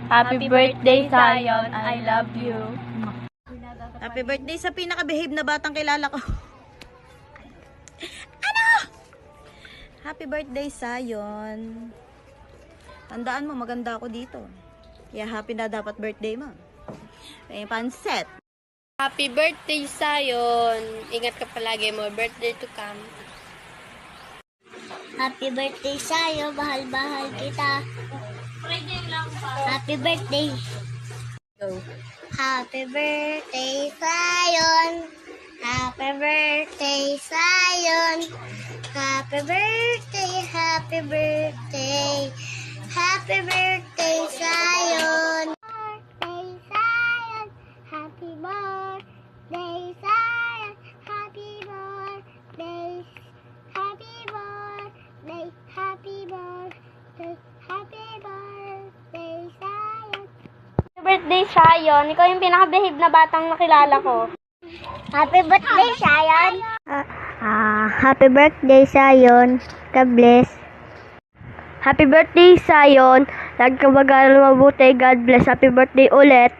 Happy birthday, Zion. I love you. Happy birthday sa pinaka-behave na batang kilala ko. Ano? Happy birthday, Zion. Tandaan mo, maganda ako dito. Kaya happy na dapat birthday mo. May panset. Happy birthday, Zion. Ingat ka palagi mo. Birthday to come. Happy birthday sa'yo, bahal-bahal kita. Happy birthday. Go. Happy birthday, Zion. Happy birthday, Zion. Happy birthday, happy birthday. Happy birthday, Zion. Birthday, Zion. Happy birthday, Zion. Happy birthday. Happy birthday. Happy birthday. Happy birthday, Zion. Happy birthday, Zion. Ikaw yung pinaka-behave na batang nakilala ko. Happy birthday, Zion. Happy birthday, Zion. God bless. Happy birthday, Zion. Lagi ka mag-aaral mabuti. God bless. Happy birthday ulit.